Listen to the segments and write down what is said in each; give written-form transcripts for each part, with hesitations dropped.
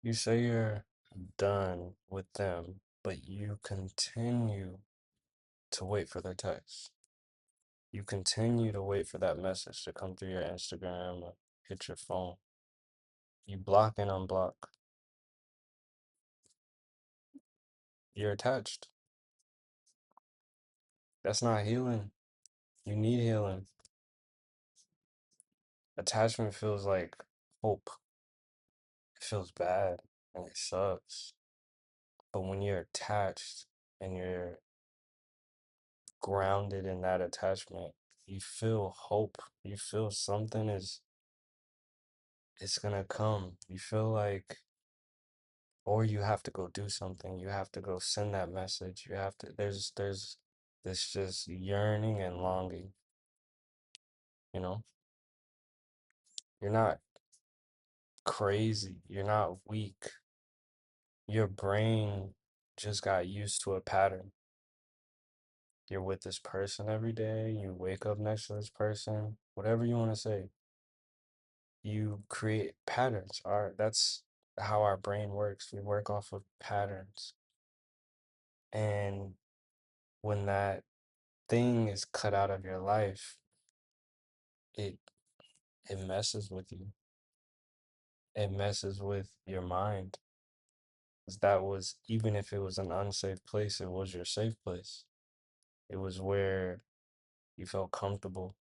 You say you're done with them, but you continue to wait for their text. You continue to wait for that message to come through your Instagram or hit your phone. You block and unblock. You're attached. That's not healing. You need healing. Attachment feels like hope. It feels bad and it sucks. But when you're attached and you're grounded in that attachment, you feel hope. You feel something is it's gonna come. You feel like, or you have to go do something. You have to go send that message. You have to, there's this just yearning and longing, you know? You're not crazy. You're not weak. Your brain just got used to a pattern. You're with this person every day. You wake up next to this person, whatever you want to say. You create patterns. That's how our brain works. We work off of patterns. And when that thing is cut out of your life, it it messes with you. It messes with your mind. 'Cause that was, even if it was an unsafe place, it was your safe place. It was where you felt comfortable.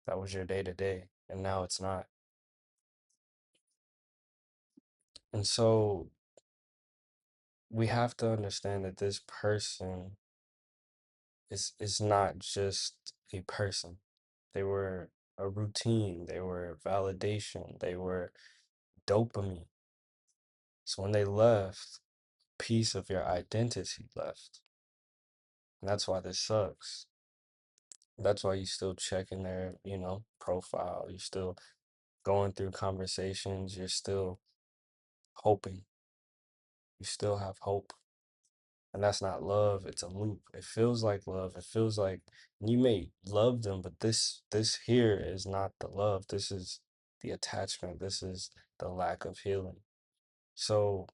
That was your day to day. And now it's not. And so we have to understand that this person is not just a person. They were a routine, they were validation, they were dopamine. So when they left, piece of your identity left. And that's why this sucks. That's why you still checking their, profile. You're still going through conversations. You're still hoping. You still have hope. And that's not love, it's a loop. It feels like love. It feels like you may love them, but this here is not the love. This is the attachment. This is the lack of healing. So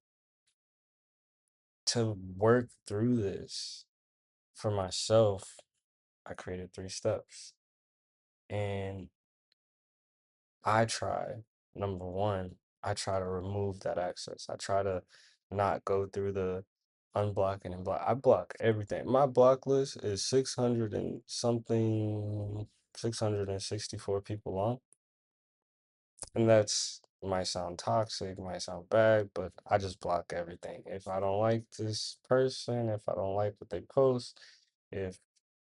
to work through this for myself, I created 3 steps. And I try, number one, I try to remove that access. I try to not go through the unblocking and block. I block everything. My block list is 600 and something, 664 people long. And that's might sound toxic, might sound bad, but I just block everything. If I don't like this person, if I don't like what they post, if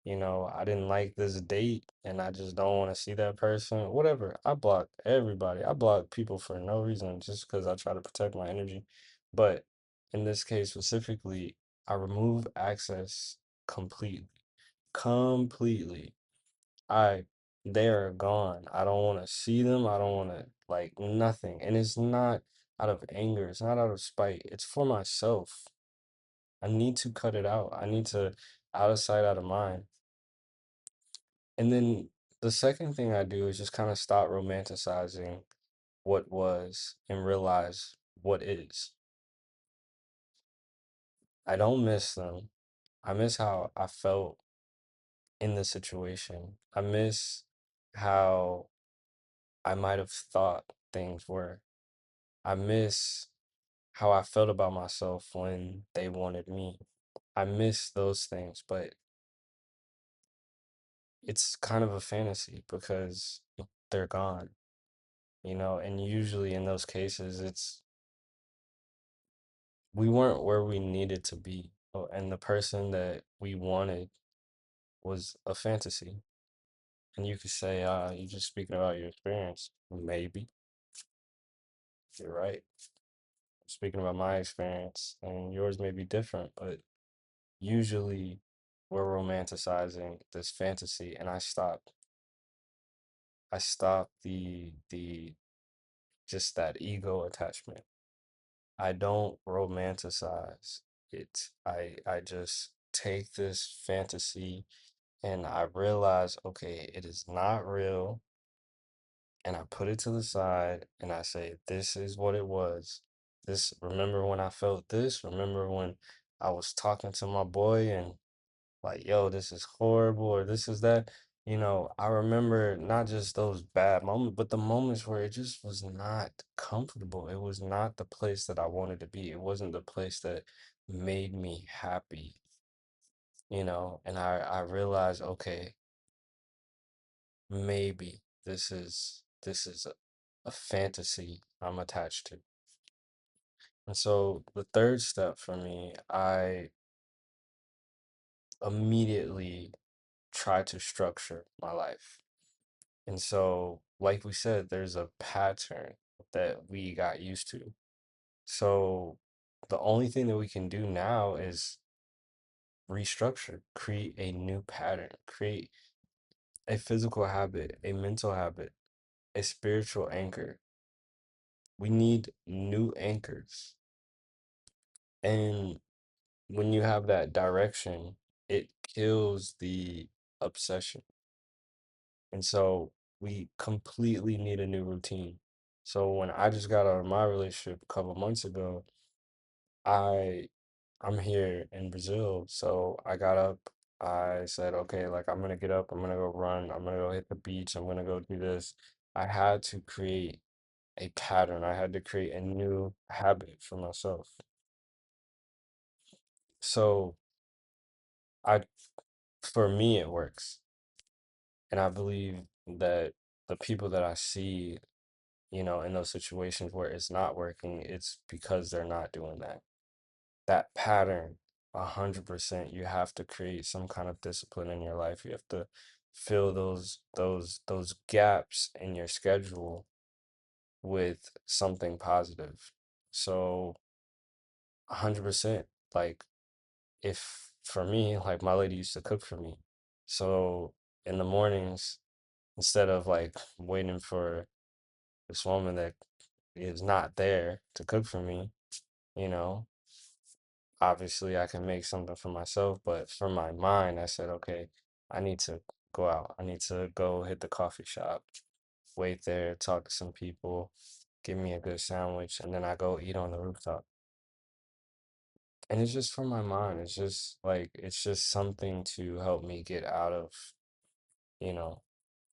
I didn't like this date and I just don't want to see that person, whatever. I block everybody. I block people for no reason, just because I try to protect my energy. But in this case specifically, I remove access completely. Completely. I They are gone. I don't want to see them. I don't want to like nothing. And it's not out of anger. It's not out of spite. It's for myself. I need to cut it out. I need to out of sight, out of mind. And then the second thing I do is just kind of stop romanticizing what was and realize what is. I don't miss them. I miss how I felt in the situation. I miss how I might have thought things were. I miss how I felt about myself when they wanted me. I miss those things, but it's kind of a fantasy because they're gone, and usually in those cases, we weren't where we needed to be. And the person that we wanted was a fantasy. And you could say, you're just speaking about your experience. Maybe you're right. Speaking about my experience, and yours may be different, but usually we're romanticizing this fantasy, and I stopped the just that ego attachment. I don't romanticize it. I just take this fantasy and I realize, okay, it is not real. and I put it to the side and I say, this is what it was. This, remember when I felt this? Remember when I was talking to my boy and like, yo, this is horrible or this is that? I remember not just those bad moments, but the moments where it just was not comfortable. It was not the place that I wanted to be. It wasn't the place that made me happy, and I realized, okay, maybe this is a fantasy I'm attached to. And so the third step for me, I immediately try to structure my life. And so, like we said, there's a pattern that we got used to. So the only thing that we can do now is restructure, create a new pattern, create a physical habit, a mental habit, a spiritual anchor. We need new anchors. And when you have that direction, it kills the obsession. And so we completely need a new routine. So when I just got out of my relationship a couple months ago, I I'm here in Brazil, so I got up. I said, okay, like I'm gonna get up, I'm gonna go run, I'm gonna go hit the beach, I'm gonna go do this. I had to create a pattern. I had to create a new habit for myself. So I for me it works. And I believe that the people that I see, in those situations where it's not working, it's because they're not doing that. That pattern, 100%, you have to create some kind of discipline in your life. You have to fill those gaps in your schedule with something positive. So 100%, like if for me, like my lady used to cook for me. So in the mornings, instead of like waiting for this woman that is not there to cook for me, you know, obviously I can make something for myself, but for my mind, I said, okay, I need to go out. I need to go hit the coffee shop, wait there, talk to some people, give me a good sandwich, and then I go eat on the rooftop. And it's just for my mind. It's just like, it's just something to help me get out of, you know,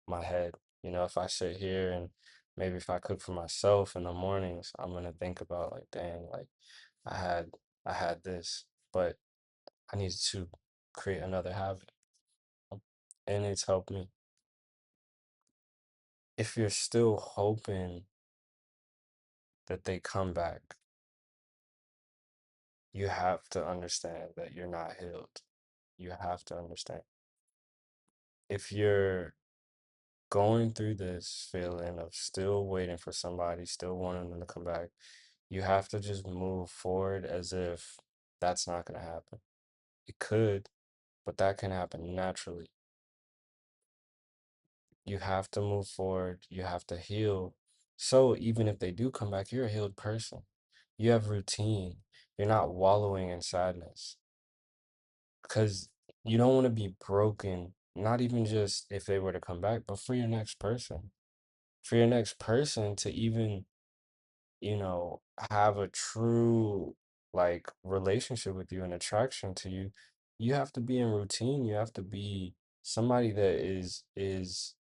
my head. If I sit here and maybe if I cook for myself in the mornings, I'm gonna think about like, dang, like I had I had this, but I needed to create another habit. And it's helped me. If you're still hoping that they come back, you have to understand that you're not healed. You have to understand. If you're going through this feeling of still waiting for somebody, still wanting them to come back, you have to just move forward as if that's not going to happen. It could, but that can happen naturally. You have to move forward, you have to heal. So even if they do come back, you're a healed person. You have routine. You're not wallowing in sadness because you don't want to be broken, not even just if they were to come back, but for your next person. For your next person to even have a true like relationship with you and attraction to you, you have to be in routine. You have to be somebody that is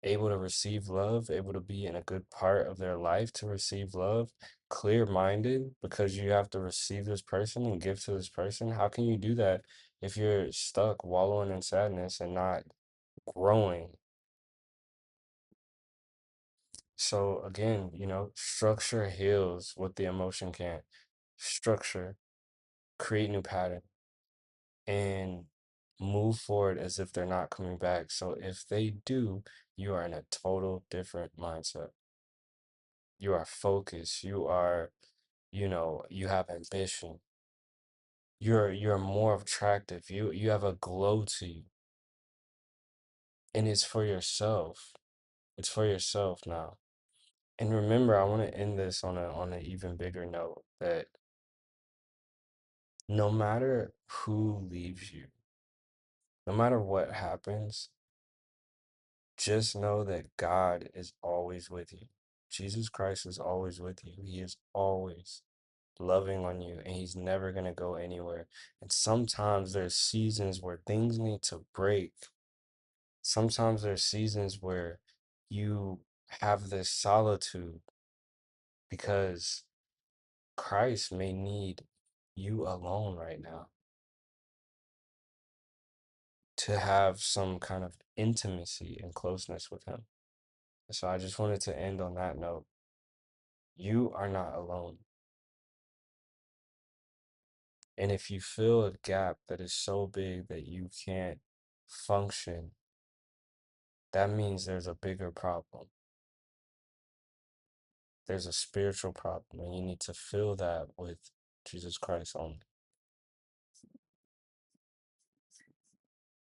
able to receive love, able to be in a good part of their life to receive love, clear-minded because you have to receive this person and give to this person. How can you do that if you're stuck wallowing in sadness and not growing? So again, structure heals what the emotion can't. Structure, create new pattern, and move forward as if they're not coming back. So if they do, you are in a total different mindset. You are focused. You have ambition. You're more attractive. You have a glow to you. And it's for yourself. It's for yourself now. And remember, I want to end this on an even bigger note that no matter who leaves you, no matter what happens, just know that God is always with you. Jesus Christ is always with you. He is always loving on you, and he's never going to go anywhere. And sometimes there's seasons where things need to break. Sometimes there's seasons where you have this solitude because Christ may need you alone right now to have some kind of intimacy and closeness with him. So I just wanted to end on that note. You are not alone. And if you feel a gap that is so big that you can't function, that means there's a bigger problem. There's a spiritual problem, and you need to fill that with Jesus Christ only.